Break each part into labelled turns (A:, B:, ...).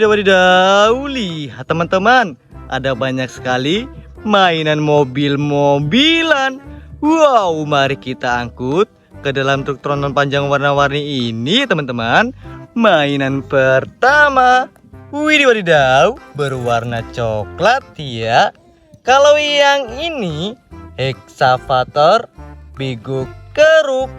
A: Wadidaw, lihat teman-teman, ada banyak sekali mainan mobil-mobilan. Wow, mari kita angkut ke dalam truk tronton panjang warna-warni ini teman-teman. Mainan pertama, wadidaw, berwarna coklat ya. Kalau yang ini eksavator bego keruk.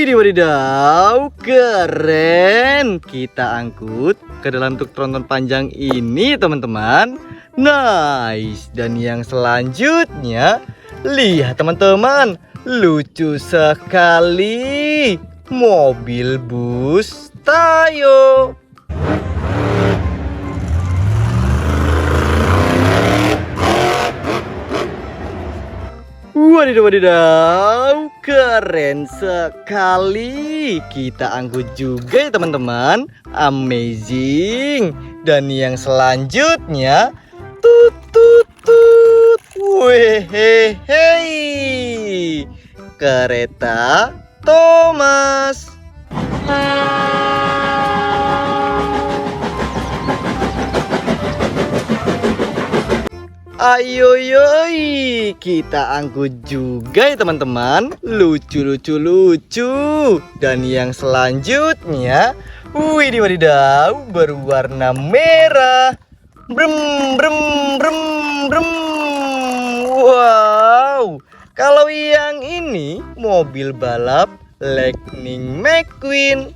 A: Wadidaw, keren. Kita angkut ke dalam truk tronton panjang ini teman-teman. Nice. Dan yang selanjutnya, lihat teman-teman, lucu sekali. Mobil bus Tayo. Wadidaw, keren sekali. Kita angkut juga ya teman-teman. Amazing. Dan yang selanjutnya, tut tut tut. Wehehe, kereta Thomas. Ayo yoi, kita angkut juga ya teman-teman. Lucu. Dan yang selanjutnya, wadidaw, berwarna merah. Brem. Wow, kalau yang ini mobil balap Lightning McQueen.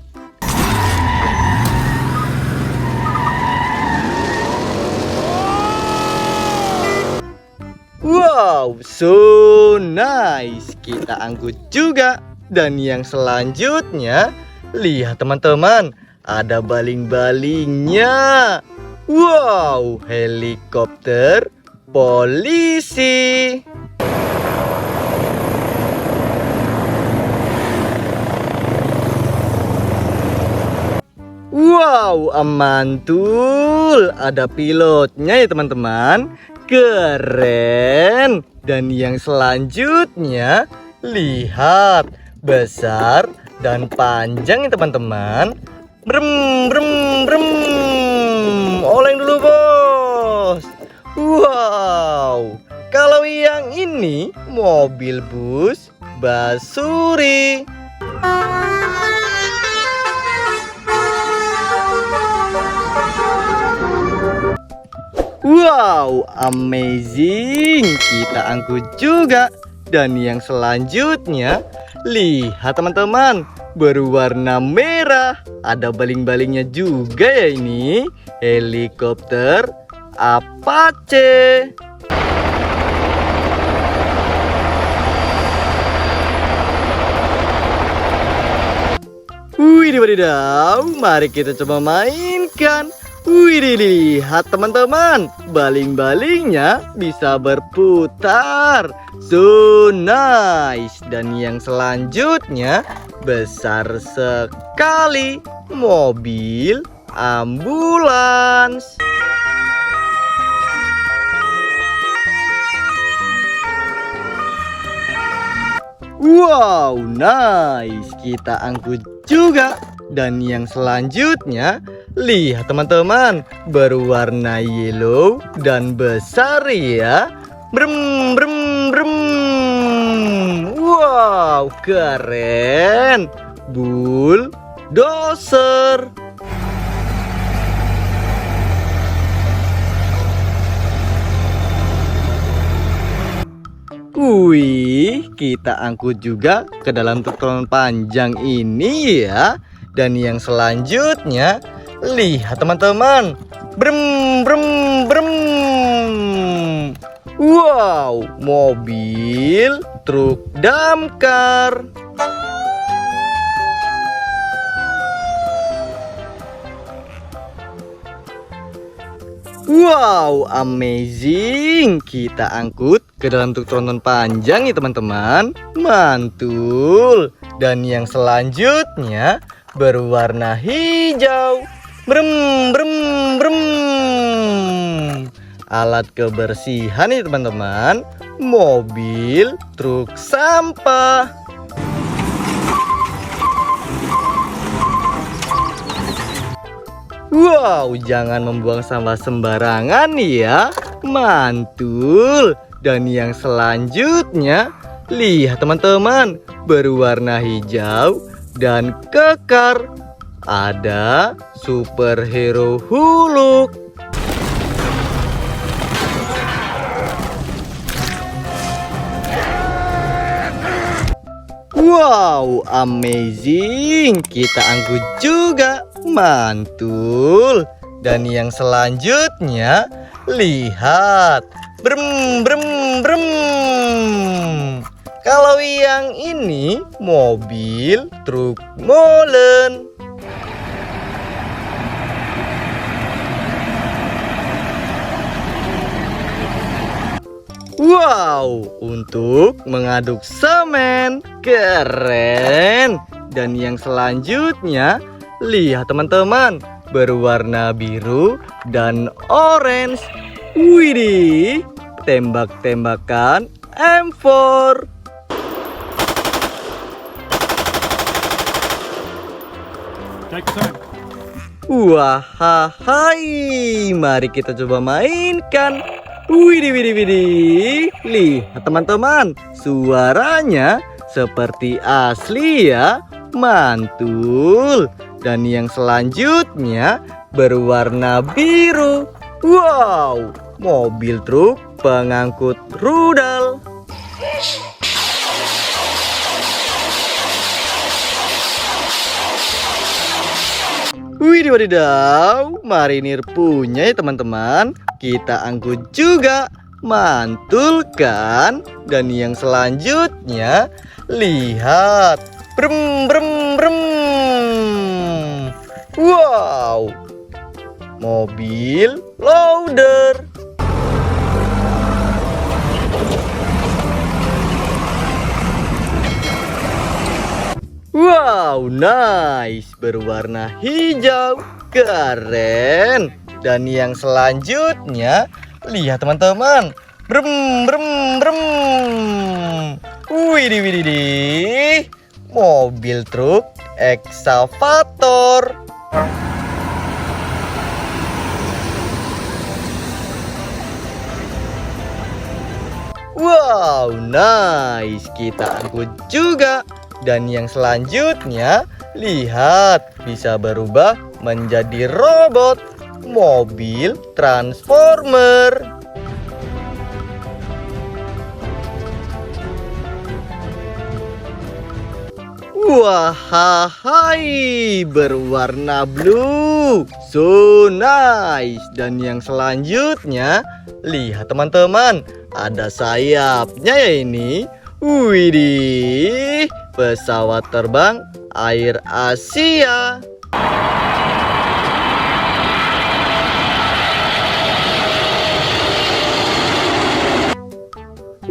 A: Wow, so nice. Kita angkut juga. Dan yang selanjutnya, lihat teman-teman, ada baling-balingnya. Wow, helikopter polisi. Wow, mantul. Ada pilotnya ya teman-teman. Keren. Dan yang selanjutnya, lihat, besar dan panjang ya teman-teman. Brem. Oleng dulu bos. Wow, kalau yang ini mobil bus Basuri. Wow, amazing. Kita angkut juga. Dan yang selanjutnya, lihat teman-teman, berwarna merah. Ada baling-balingnya juga ya ini. Helikopter Apache. Wadidaw, mari kita coba mainkan. Wih, lihat teman-teman, baling-balingnya bisa berputar. So nice. Dan yang selanjutnya, besar sekali, mobil ambulans. Wow, nice. Kita angkut juga. Dan yang selanjutnya, lihat teman-teman, berwarna yellow dan besar ya. Brem. Wow, keren. Bulldozer. Wih, kita angkut juga ke dalam truk tronton panjang ini ya. Dan yang selanjutnya, lihat teman-teman, brem. Wow, mobil truk damkar. Wow, amazing. Kita angkut ke dalam truk tronton panjang nih teman-teman. Mantul. Dan yang selanjutnya berwarna hijau. Brem, brem, brem. Alat kebersihan nih teman-teman. Mobil truk sampah. Wow, jangan membuang sampah sembarangan ya. Mantul. Dan yang selanjutnya, lihat teman-teman, berwarna hijau dan kekar. Ada superhero Hulk. Wow, amazing. Kita angkut juga. Mantul. Dan yang selanjutnya, lihat. Brem, brem, brem. Kalau yang ini mobil truk molen. Wow, untuk mengaduk semen. Keren. Dan yang selanjutnya, lihat teman-teman, berwarna biru dan orange. Widih, tembak-tembakan M4. Wahai, mari kita coba mainkan. Widih, widih, widih. Lihat teman-teman, suaranya seperti asli ya. Mantul. Dan yang selanjutnya berwarna biru. Wow, mobil truk pengangkut rudal. Widih, wadidaw, marinir punya ya teman-teman. Kita angkut juga. Mantul kan? Dan yang selanjutnya, lihat. Brem, brem, brem. Wow, mobil loader. Wow, nice. Berwarna hijau. Keren. Dan yang selanjutnya, lihat teman-teman. Brem, brem, brem. Widih, widih, widih. Mobil truk ekskavator. Wow, nice. Kita angkut juga. Dan yang selanjutnya, lihat, bisa berubah menjadi robot. Mobil transformer. Wahai, berwarna blue. So nice. Dan yang selanjutnya, lihat teman-teman, ada sayapnya ya ini. Widih, pesawat terbang Air Asia.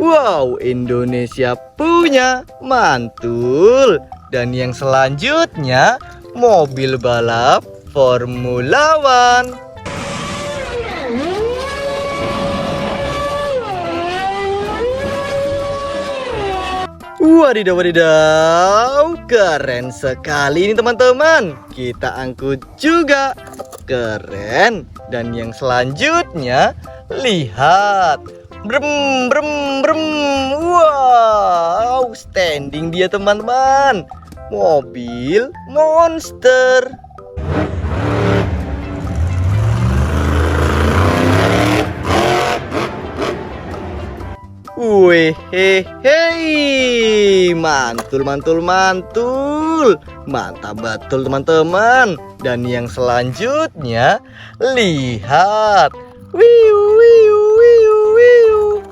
A: Wow, Indonesia punya. Mantul. Dan yang selanjutnya, mobil balap Formula One. Wadidaw, wadidaw, keren sekali ini teman-teman. Kita angkut juga. Keren. Dan yang selanjutnya, lihat. Brem, brem, brem. Wow, standing dia teman-teman. Mobil monster. Wih, hehehe, mantul, mantul, mantul. Mantap betul teman-teman. Dan yang selanjutnya, lihat. Wiu, wiu, wiu, wiu.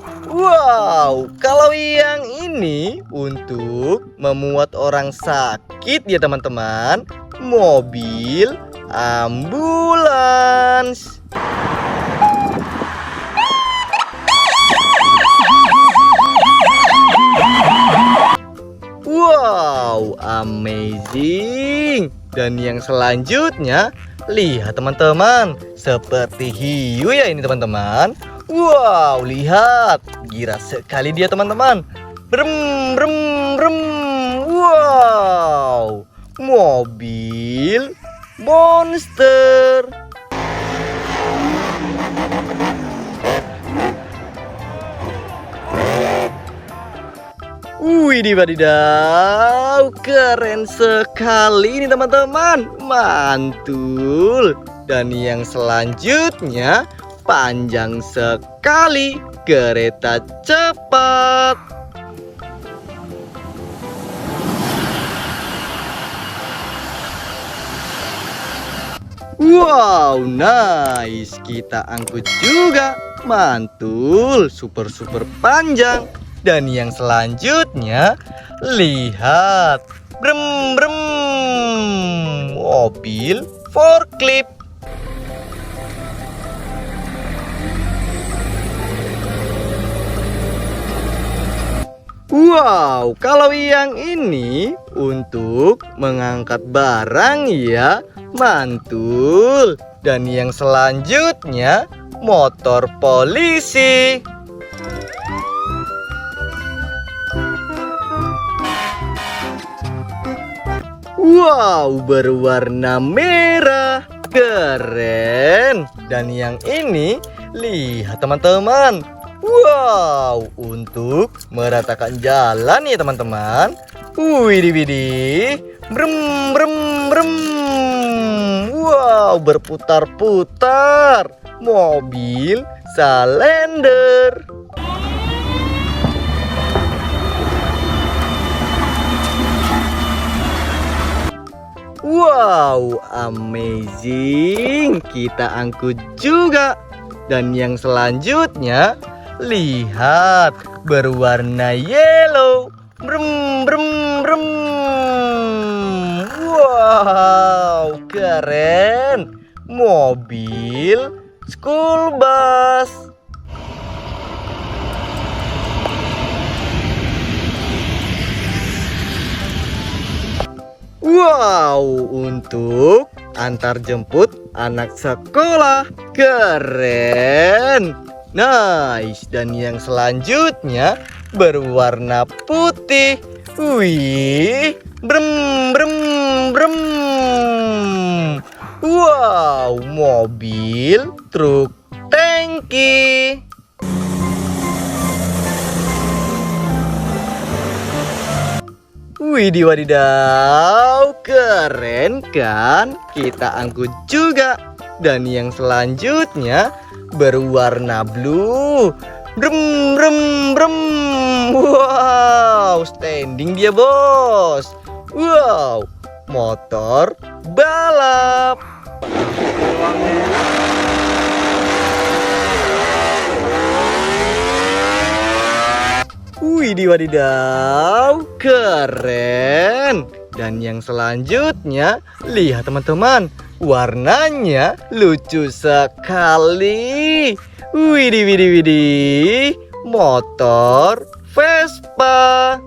A: Wow, kalau yang ini untuk memuat orang sakit ya teman-teman. Mobil ambulans. Wow, amazing. Dan yang selanjutnya, lihat teman-teman, seperti hiu ya ini teman-teman. Wow, lihat, gila sekali dia teman-teman. Brem, brem, brem. Wow, mobil monster. Wadidaw, keren sekali ini teman-teman. Mantul. Dan yang selanjutnya, panjang sekali, kereta cepat. Wow, nice. Kita angkut juga. Mantul, super panjang. Dan yang selanjutnya, lihat. Brem, brem. Mobil forklift. Wow, kalau yang ini untuk mengangkat barang ya. Mantul. Dan yang selanjutnya, motor polisi. Wow, berwarna merah. Keren. Dan yang ini, lihat teman-teman. Wow, untuk meratakan jalan ya teman-teman. Widih. Brem, brem, brem. Wow, berputar-putar. Mobil Salender. Wow, amazing. Kita angkut juga. Dan yang selanjutnya, lihat, berwarna yellow. Brem, brem, brem. Wow, keren. Mobil school bus. Wow, untuk antar jemput anak sekolah. Keren. Nice. Dan yang selanjutnya berwarna putih. Wih, brem, brem, brem. Wow, mobil truk tangki. Wadidaw, keren kan? Kita angkut juga. Dan yang selanjutnya berwarna blue. Brem, brem, brem. Wow, standing dia bos. Wow, motor balap. Wadidaw, keren. Dan yang selanjutnya, lihat teman-teman, warnanya lucu sekali. Widih, motor Vespa.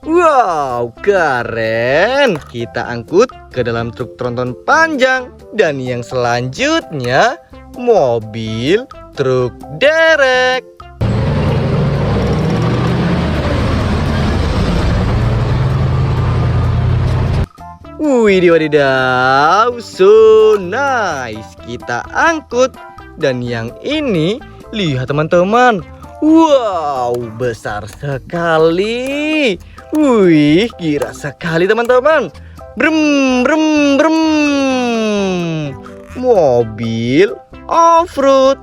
A: Wow, keren. Kita angkut ke dalam truk tronton panjang. Dan yang selanjutnya, mobil truk derek. Wadidaw, so nice. Kita angkut. Dan yang ini, lihat teman-teman. Wow, besar sekali. Wih, kira sekali teman-teman. Brem, brem, brem. Mobil off-road.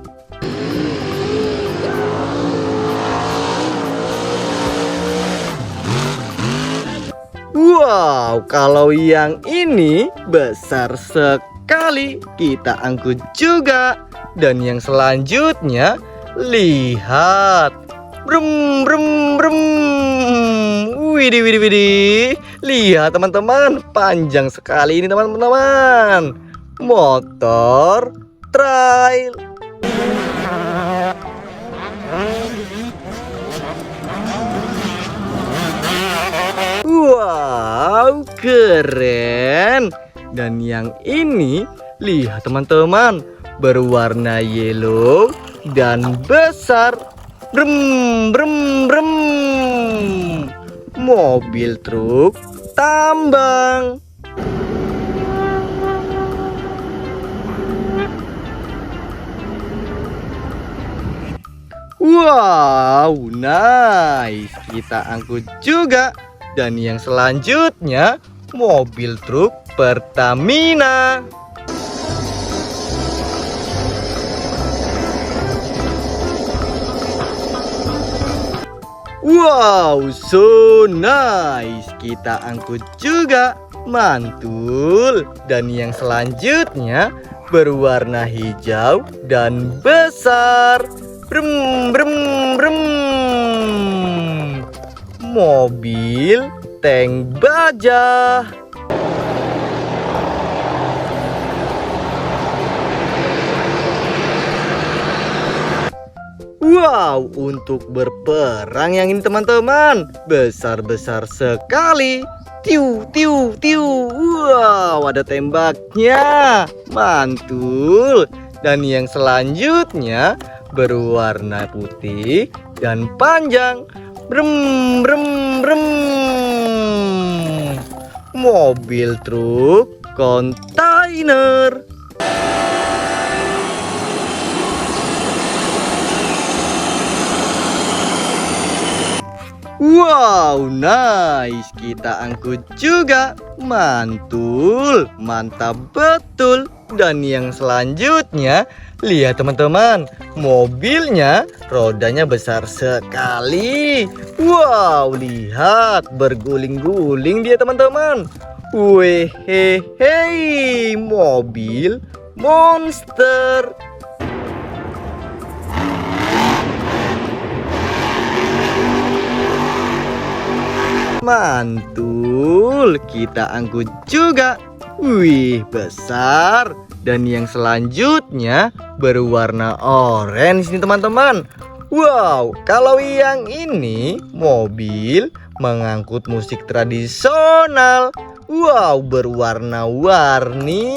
A: Wow, kalau yang ini besar sekali. sekali, kita angkut juga. Dan yang selanjutnya, lihat. Brum brum brum. Widih widih widih. Lihat teman-teman, panjang sekali ini teman-teman. Motor trail. Wow, keren. Dan yang ini, lihat teman-teman, berwarna yellow dan besar. Brem brem brem. Mobil truk tambang. Wow, nice. Kita angkut juga. Dan yang selanjutnya, mobil truk Pertamina. Wow, so nice. Kita angkut juga. Mantul. Dan yang selanjutnya, berwarna hijau dan besar. Brem brem brem. Mobil tank baja. Wow, untuk berperang yang ini teman-teman, besar-besar sekali. Tiu tiu tiu. Wow, ada tembaknya. Mantul. Dan yang selanjutnya berwarna putih dan panjang. Brem brem brem. Mobil truk kontainer. Wow, nice. Kita angkut juga. Mantul, mantap betul. Dan yang selanjutnya, lihat teman-teman, mobilnya rodanya besar sekali. Wow, lihat, berguling-guling dia teman-teman. Wehehe, mobil monster. Mantul, kita angkut juga. Wih, besar. Dan yang selanjutnya berwarna orange nih teman-teman. Wow, kalau yang ini mobil mengangkut musik tradisional. Wow, berwarna-warni.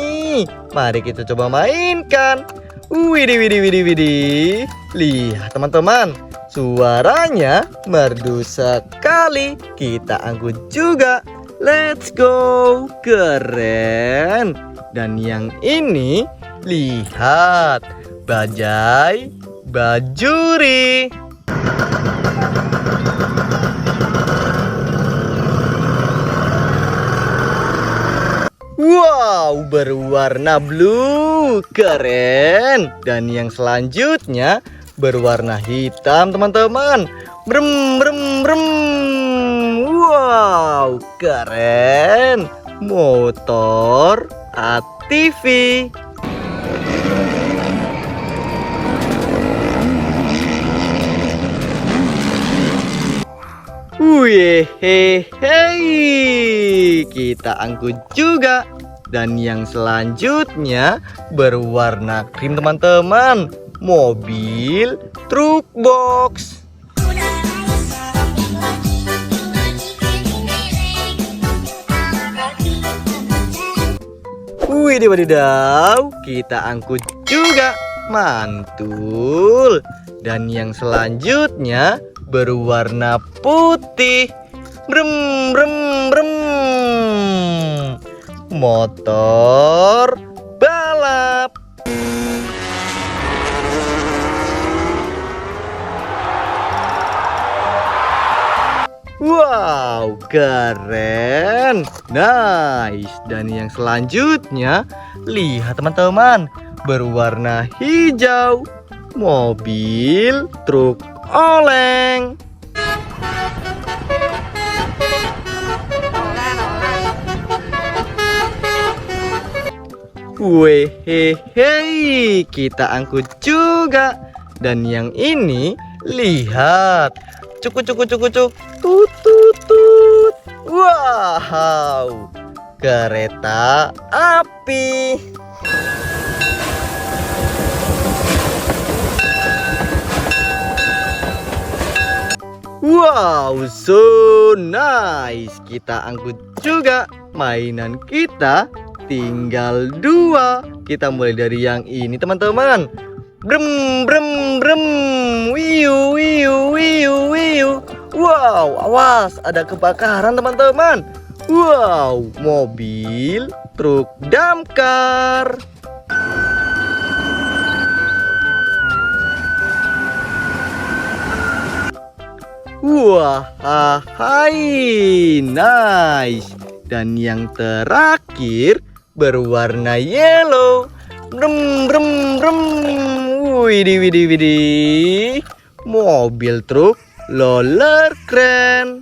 A: Mari kita coba mainkan. Widih widih widih widih. Lihat teman-teman, suaranya merdu sekali. Kita angkut juga. Let's go. Keren. Dan yang ini, lihat, bajai bajuri. Wow, berwarna blue. Keren. Dan yang selanjutnya berwarna hitam teman-teman. Brem brem brem. Wow, keren. Motor ATV. Wehehe, kita angkut juga. Dan yang selanjutnya berwarna krim teman-teman. Mobil truk box. Widih wadidaw, kita angkut juga. Mantul. Dan yang selanjutnya berwarna putih. Brem brem brem. Motor balap. Wow, keren. Nice. Dan yang selanjutnya, lihat teman-teman, berwarna hijau. Mobil truk oleng. Wehehe, kita angkut juga. Dan yang ini, lihat. Cuk, cuk, cuk, cuk, tut, tut, tut. Wow, kereta api. Wow, so nice. Kita angkut juga. Mainan kita tinggal 2. Kita mulai dari yang ini, teman-teman. Brem, brem, brem. Wiu, wiu, wiu, wiu. Wow, awas, ada kebakaran, teman-teman. Wow, mobil truk damkar. Wah, hai, nice. Dan yang terakhir berwarna yellow. Brem, brem, brem. Widih, widih, widih. Mobil truk roller keren.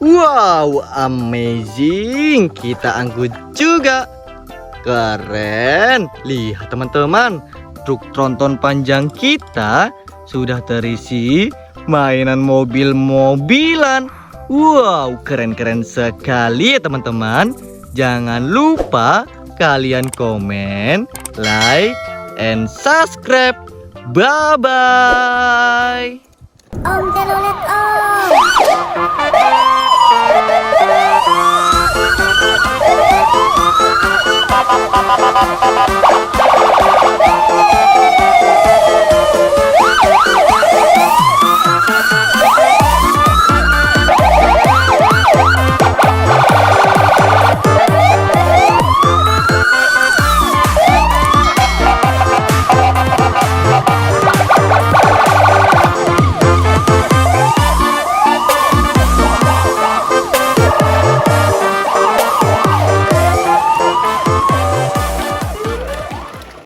A: Wow, amazing. Kita angkut juga. Keren. Lihat, teman-teman, truk tronton panjang kita sudah terisi mainan mobil-mobilan. Wow, keren-keren sekali ya, teman-teman. Jangan lupa kalian komen, like, and subscribe. Bye-bye.
B: Om Telolet Om.